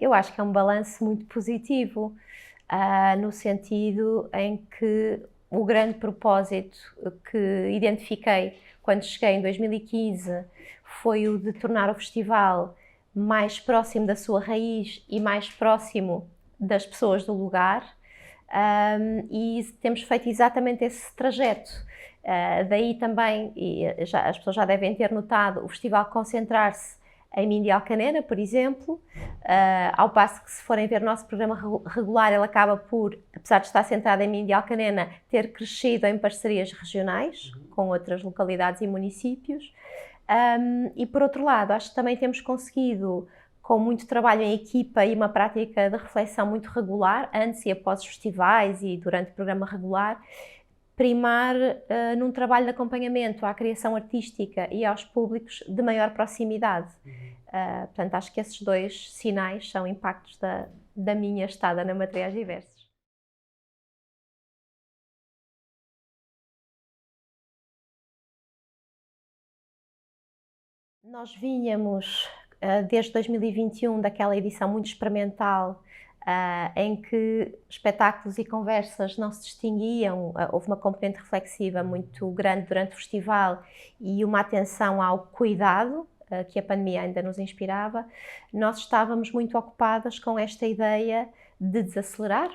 Eu acho que é um balanço muito positivo, no sentido em que o grande propósito que identifiquei quando cheguei em 2015 foi o de tornar o festival mais próximo da sua raiz e mais próximo das pessoas do lugar, e temos feito exatamente esse trajeto. Daí também, as pessoas já devem ter notado, o festival concentrar-se em Minho de Alcanena, por exemplo, ao passo que, se forem ver o nosso programa regular, ele acaba por, apesar de estar centrado em Minho de Alcanena, ter crescido em parcerias regionais com outras localidades e municípios. E por outro lado, acho que também temos conseguido, com muito trabalho em equipa e uma prática de reflexão muito regular, antes e após os festivais e durante o programa regular, primar num trabalho de acompanhamento à criação artística e aos públicos de maior proximidade. Portanto, acho que esses dois sinais são impactos da minha estada na Materiais Diversos. Nós vínhamos desde 2021 daquela edição muito experimental, em que espetáculos e conversas não se distinguiam, houve uma componente reflexiva muito grande durante o festival e uma atenção ao cuidado, que a pandemia ainda nos inspirava. Nós estávamos muito ocupadas com esta ideia de desacelerar,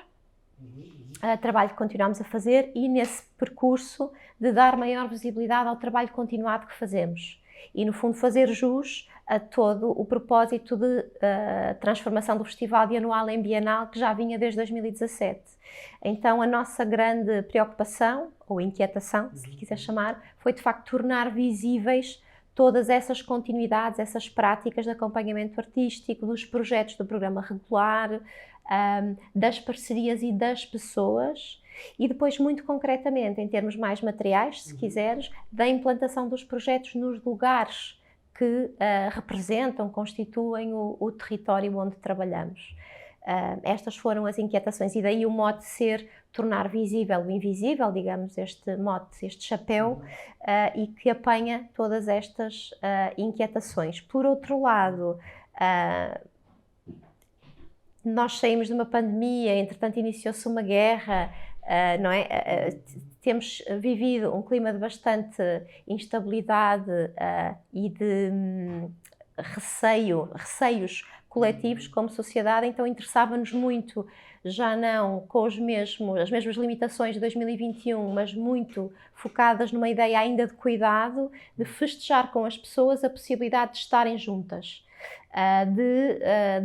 trabalho que continuamos a fazer, e nesse percurso de dar maior visibilidade ao trabalho continuado que fazemos. E, no fundo, fazer jus a todo o propósito de transformação do festival de anual em bienal, que já vinha desde 2017. Então, a nossa grande preocupação, ou inquietação, se lhe quiser chamar, foi de facto tornar visíveis todas essas continuidades, essas práticas de acompanhamento artístico, dos projetos do programa regular, das parcerias e das pessoas, e depois, muito concretamente, em termos mais materiais, se quiseres, da implantação dos projetos nos lugares que representam, constituem o território onde trabalhamos. Estas foram as inquietações, e daí o mote ser tornar visível o invisível, digamos, este mote, este chapéu, e que apanha todas estas inquietações. Por outro lado, nós saímos de uma pandemia, entretanto iniciou-se uma guerra, não é? Temos vivido um clima de bastante instabilidade e de receios coletivos como sociedade, então interessava-nos muito, já não com as mesmas limitações de 2021, mas muito focadas numa ideia ainda de cuidado, de festejar com as pessoas a possibilidade de estarem juntas,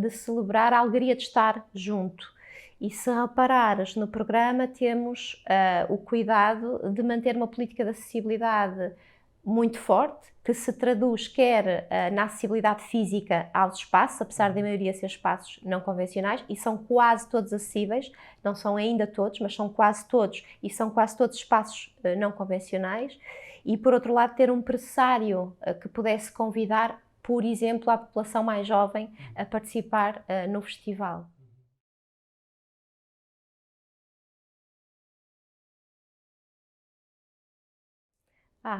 de celebrar a alegria de estar junto. E se reparares no programa, temos o cuidado de manter uma política de acessibilidade muito forte, que se traduz quer na acessibilidade física aos espaços, apesar da maioria ser espaços não convencionais, e são quase todos acessíveis, não são ainda todos, mas são quase todos, e são quase todos espaços não convencionais. E, por outro lado, ter um pressário que pudesse convidar, por exemplo, a população mais jovem a participar no festival.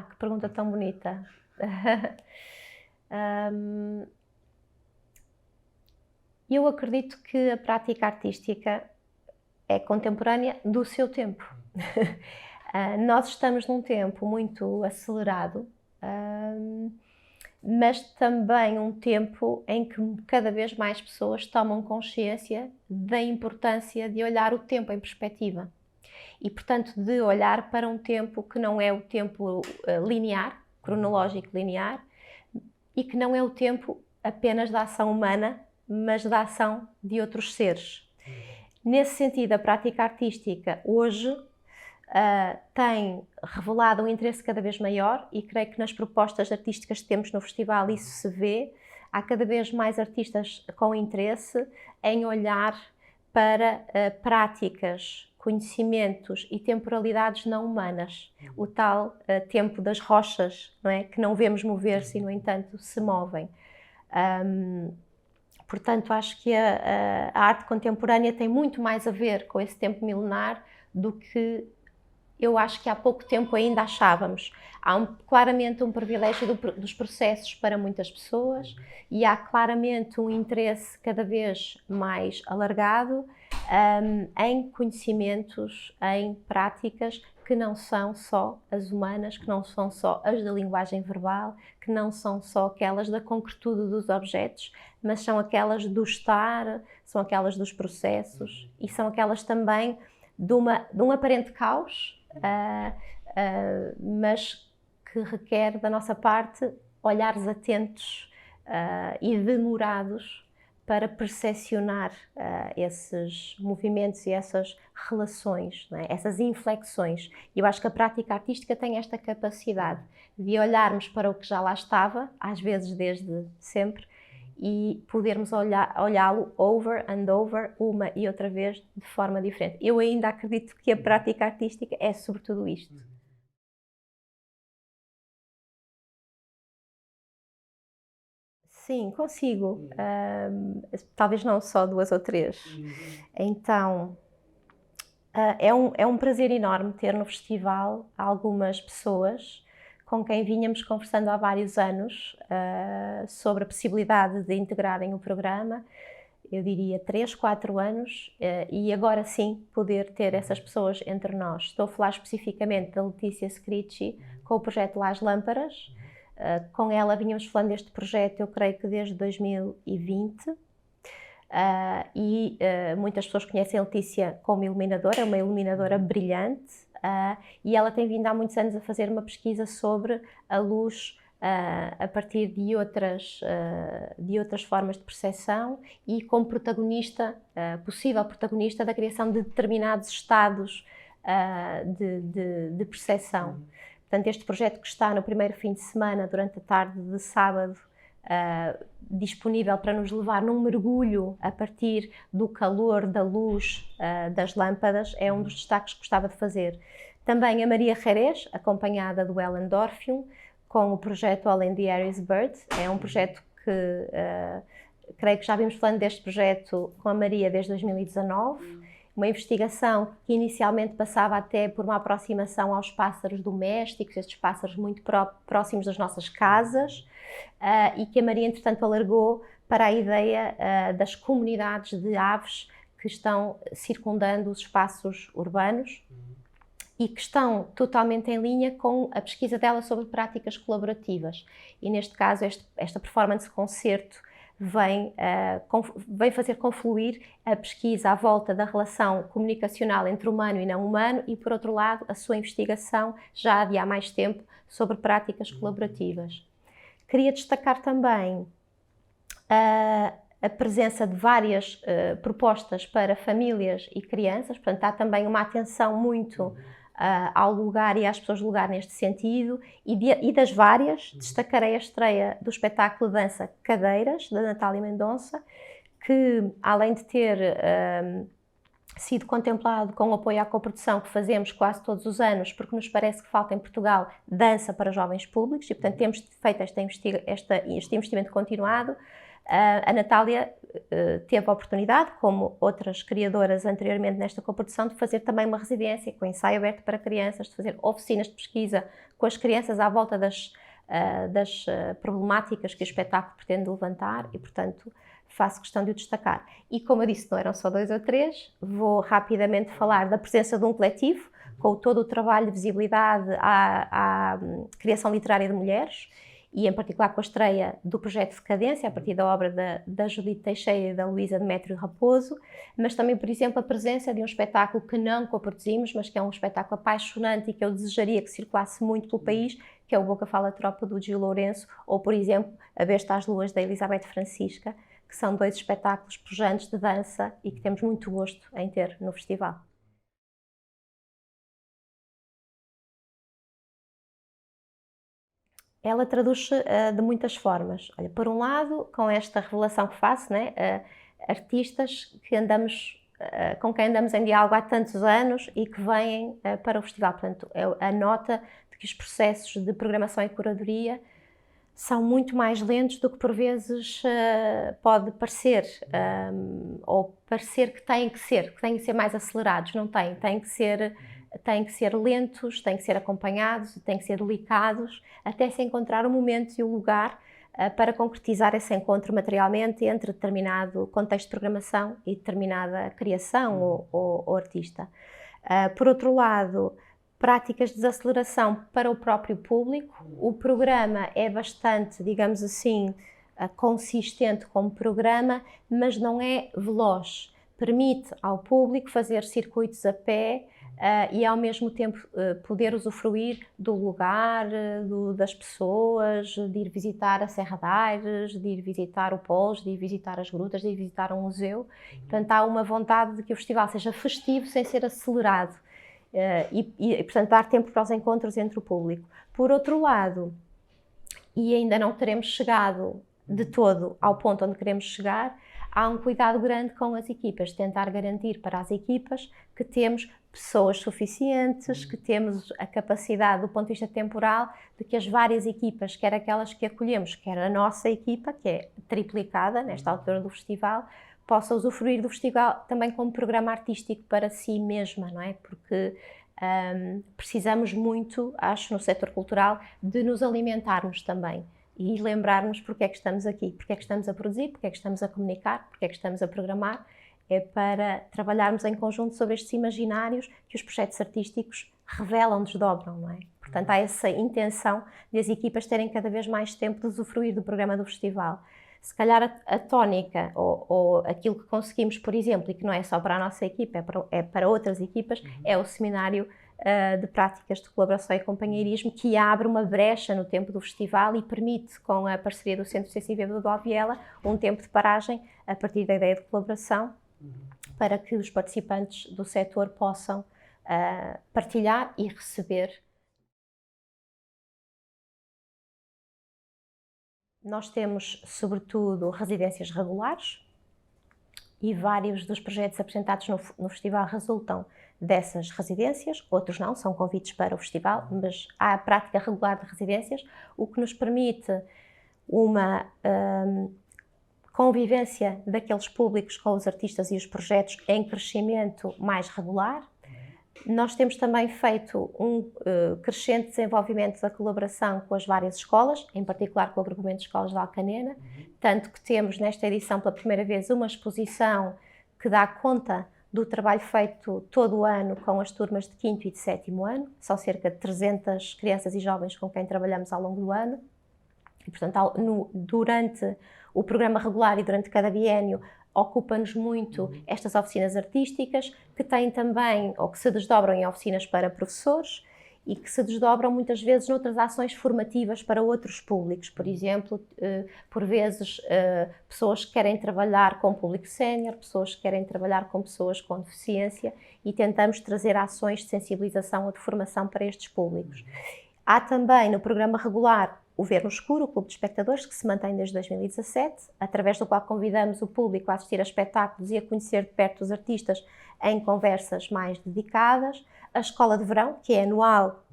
Que pergunta tão bonita. Eu acredito que a prática artística é contemporânea do seu tempo. Nós estamos num tempo muito acelerado, mas também um tempo em que cada vez mais pessoas tomam consciência da importância de olhar o tempo em perspectiva e, portanto, de olhar para um tempo que não é o tempo linear, cronológico linear, e que não é o tempo apenas da ação humana, mas da ação de outros seres. Nesse sentido, a prática artística hoje tem revelado um interesse cada vez maior, e creio que nas propostas artísticas que temos no festival isso se vê. Há cada vez mais artistas com interesse em olhar para práticas, conhecimentos e temporalidades não humanas. O tal tempo das rochas, não é? Que não vemos mover-se e, no entanto, se movem. Portanto, acho que a arte contemporânea tem muito mais a ver com esse tempo milenar do que eu acho que há pouco tempo ainda achávamos. Há claramente um privilégio dos processos para muitas pessoas e há claramente um interesse cada vez mais alargado em conhecimentos, em práticas que não são só as humanas, que não são só as da linguagem verbal, que não são só aquelas da concretude dos objetos, mas são aquelas do estar, são aquelas dos processos e são aquelas também de um aparente caos, mas que requer da nossa parte olhares atentos e demorados para percepcionar esses movimentos e essas relações, não é? Essas inflexões. E eu acho que a prática artística tem esta capacidade de olharmos para o que já lá estava, às vezes desde sempre, e podermos olhá-lo over and over, uma e outra vez, de forma diferente. Eu ainda acredito que a prática artística é sobretudo isto. Sim, consigo. Talvez não só 2 ou 3. Então, é um prazer enorme ter no festival algumas pessoas com quem vínhamos conversando há vários anos sobre a possibilidade de integrarem o programa. Eu diria 3, 4 anos, e agora sim poder ter essas pessoas entre nós. Estou a falar especificamente da Letícia Scricci com o projeto Las Lámparas. Com ela vínhamos falando deste projeto, eu creio que desde 2020. Muitas pessoas conhecem a Letícia como iluminadora, é uma iluminadora brilhante, e ela tem vindo há muitos anos a fazer uma pesquisa sobre a luz a partir de outras formas de percepção e como protagonista, possível protagonista da criação de determinados estados de percepção. Portanto, este projeto que está no primeiro fim de semana, durante a tarde de sábado, disponível para nos levar num mergulho a partir do calor da luz das lâmpadas, é um dos destaques que gostava de fazer. Também a Maria Jerez, acompanhada do Ellen Dorfium, com o projeto All in the Air is Bird. É um projeto que creio que já vimos falando deste projeto com a Maria desde 2019. Uma investigação que inicialmente passava até por uma aproximação aos pássaros domésticos, estes pássaros muito próximos das nossas casas, e que a Maria, entretanto, alargou para a ideia das comunidades de aves que estão circundando os espaços urbanos e que estão totalmente em linha com a pesquisa dela sobre práticas colaborativas. E neste caso, esta performance concerto vem fazer confluir a pesquisa à volta da relação comunicacional entre humano e não humano e, por outro lado, a sua investigação, já de há mais tempo, sobre práticas colaborativas. Queria destacar também a presença de várias propostas para famílias e crianças, portanto, há também uma atenção muito ao lugar e às pessoas do lugar neste sentido, e das várias, destacarei a estreia do espetáculo Dança Cadeiras, da Natália Mendonça, que além de ter sido contemplado com o apoio à coprodução que fazemos quase todos os anos, porque nos parece que falta em Portugal dança para jovens públicos, e portanto temos feito este investimento continuado. A Natália teve a oportunidade, como outras criadoras anteriormente nesta coprodução, de fazer também uma residência com ensaio aberto para crianças, de fazer oficinas de pesquisa com as crianças à volta das problemáticas que o espetáculo pretende levantar e, portanto, faço questão de o destacar. E, como eu disse, não eram só 2 ou 3, vou rapidamente falar da presença de um coletivo, com todo o trabalho de visibilidade à criação literária de mulheres, e em particular com a estreia do projeto Decadência, a partir da obra da Judite Teixeira e da Luísa Demétrio Raposo, mas também, por exemplo, a presença de um espetáculo que não coproduzimos, mas que é um espetáculo apaixonante e que eu desejaria que circulasse muito pelo país, que é o Boca Fala Tropa, do Gil Lourenço, ou, por exemplo, A Besta às Luas, da Elizabeth Francisca, que são 2 espetáculos pujantes de dança e que temos muito gosto em ter no festival. Ela traduz-se de muitas formas. Olha, por um lado, com esta revelação que faço, né, artistas que com quem andamos em diálogo há tantos anos e que vêm para o festival. Portanto, a nota de que os processos de programação e curadoria são muito mais lentos do que por vezes pode parecer, ou parecer que têm que ser mais acelerados. Não têm que ser têm que ser lentos, têm que ser acompanhados, têm que ser delicados, até se encontrar o momento e o lugar para concretizar esse encontro materialmente entre determinado contexto de programação e determinada criação ou artista. Por outro lado, práticas de desaceleração para o próprio público. O programa é bastante, digamos assim, consistente como programa, mas não é veloz. Permite ao público fazer circuitos a pé e ao mesmo tempo poder usufruir do lugar, das pessoas, de ir visitar a Serra de Aires, de ir visitar o Pols, de ir visitar as grutas, de ir visitar um museu. Portanto, há uma vontade de que o festival seja festivo sem ser acelerado portanto, dar tempo para os encontros entre o público. Por outro lado, e ainda não teremos chegado de todo ao ponto onde queremos chegar, há um cuidado grande com as equipas, tentar garantir para as equipas que temos pessoas suficientes, que temos a capacidade do ponto de vista temporal de que as várias equipas, quer aquelas que acolhemos, quer a nossa equipa, que é triplicada nesta altura do festival, possa usufruir do festival também como programa artístico para si mesma, não é? Porque precisamos muito, acho, no setor cultural, de nos alimentarmos também e lembrarmos porque é que estamos aqui, porque é que estamos a produzir, porque é que estamos a comunicar, porque é que estamos a programar. É para trabalharmos em conjunto sobre estes imaginários que os projetos artísticos revelam, desdobram, não é? Portanto, há essa intenção de as equipas terem cada vez mais tempo de usufruir do programa do festival. Se calhar a tónica ou aquilo que conseguimos, por exemplo, e que não é só para a nossa equipa, é para outras equipas, é o seminário de práticas de colaboração e companheirismo, que abre uma brecha no tempo do festival e permite, com a parceria do Centro Sensível do Alviela, um tempo de paragem a partir da ideia de colaboração, para que os participantes do setor possam partilhar e receber. Nós temos, sobretudo, residências regulares e vários dos projetos apresentados no festival resultam dessas residências, outros não, são convites para o festival, mas há a prática regular de residências, o que nos permite uma convivência daqueles públicos com os artistas e os projetos em crescimento mais regular. Nós temos também feito um crescente desenvolvimento da colaboração com as várias escolas, em particular com o agrupamento de escolas de Alcanena, tanto que temos nesta edição pela primeira vez uma exposição que dá conta do trabalho feito todo o ano com as turmas de 5º e de 7º ano. São cerca de 300 crianças e jovens com quem trabalhamos ao longo do ano. E, portanto, durante o programa regular e durante cada biénio, ocupa-nos muito estas oficinas artísticas, que têm também, ou que se desdobram em oficinas para professores e que se desdobram muitas vezes noutras ações formativas para outros públicos. Por exemplo, por vezes, pessoas que querem trabalhar com público sénior, pessoas que querem trabalhar com pessoas com deficiência e tentamos trazer ações de sensibilização ou de formação para estes públicos. Há também no programa regular o Ver no Escuro, o Clube de Espectadores, que se mantém desde 2017, através do qual convidamos o público a assistir a espetáculos e a conhecer de perto os artistas em conversas mais dedicadas. A Escola de Verão, que é anual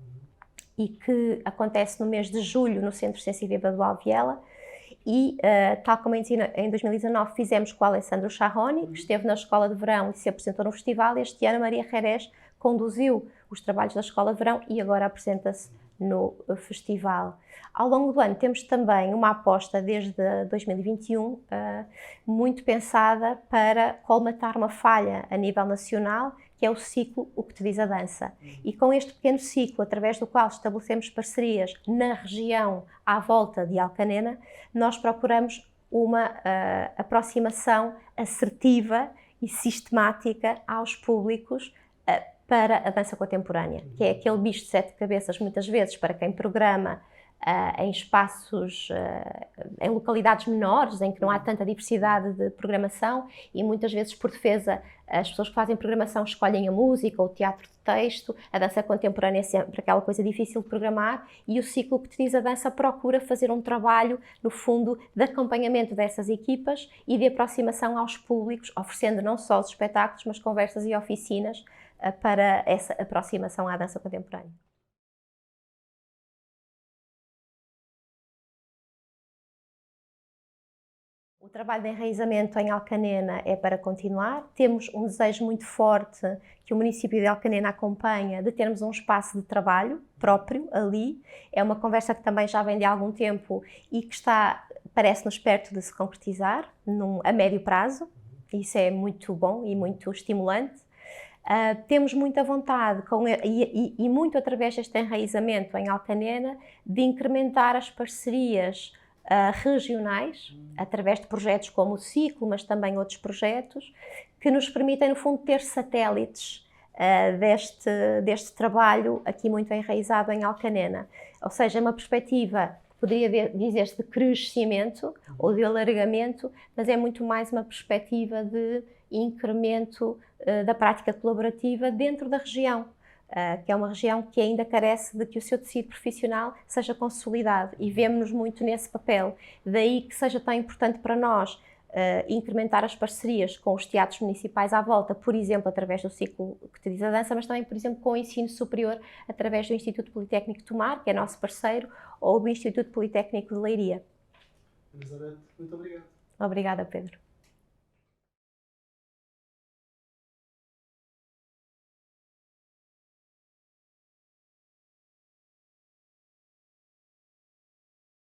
e que acontece no mês de julho no Centro Sensível do Alviela. E, tal como em 2019 fizemos com o Alessandro Charroni, que esteve na Escola de Verão e se apresentou no festival, este ano a Maria Jerez conduziu os trabalhos da Escola de Verão e agora apresenta-se no festival. Ao longo do ano temos também uma aposta desde 2021 muito pensada para colmatar uma falha a nível nacional, que é o ciclo O que te diz a dança. E com este pequeno ciclo, através do qual estabelecemos parcerias na região à volta de Alcanena, nós procuramos uma aproximação assertiva e sistemática aos públicos para a dança contemporânea, que é aquele bicho de 7 cabeças, muitas vezes, para quem programa em espaços, em localidades menores, em que não há tanta diversidade de programação e muitas vezes, por defesa, as pessoas que fazem programação escolhem a música ou o teatro de texto. A dança contemporânea é sempre aquela coisa difícil de programar e o ciclo que te diz a dança procura fazer um trabalho, no fundo, de acompanhamento dessas equipas e de aproximação aos públicos, oferecendo não só os espetáculos, mas conversas e oficinas para essa aproximação à dança contemporânea. O trabalho de enraizamento em Alcanena é para continuar. Temos um desejo muito forte que o município de Alcanena acompanha de termos um espaço de trabalho próprio ali. É uma conversa que também já vem de algum tempo e que está, parece-nos perto de se concretizar a médio prazo. Isso é muito bom e muito estimulante. Temos muita vontade, e muito através deste enraizamento em Alcanena, de incrementar as parcerias regionais, através de projetos como o Ciclo, mas também outros projetos, que nos permitem, no fundo, ter satélites deste trabalho aqui muito enraizado em Alcanena. Ou seja, uma perspectiva, poderia dizer-se, de crescimento ou de alargamento, mas é muito mais uma perspectiva de incremento da prática colaborativa dentro da região, que é uma região que ainda carece de que o seu tecido profissional seja consolidado, e vemos-nos muito nesse papel. Daí que seja tão importante para nós incrementar as parcerias com os teatros municipais à volta, por exemplo, através do Ciclo que te diz a dança, mas também, por exemplo, com o ensino superior, através do Instituto Politécnico de Tomar, que é nosso parceiro, ou do Instituto Politécnico de Leiria. Elizabeth, muito obrigado. Obrigada, Pedro.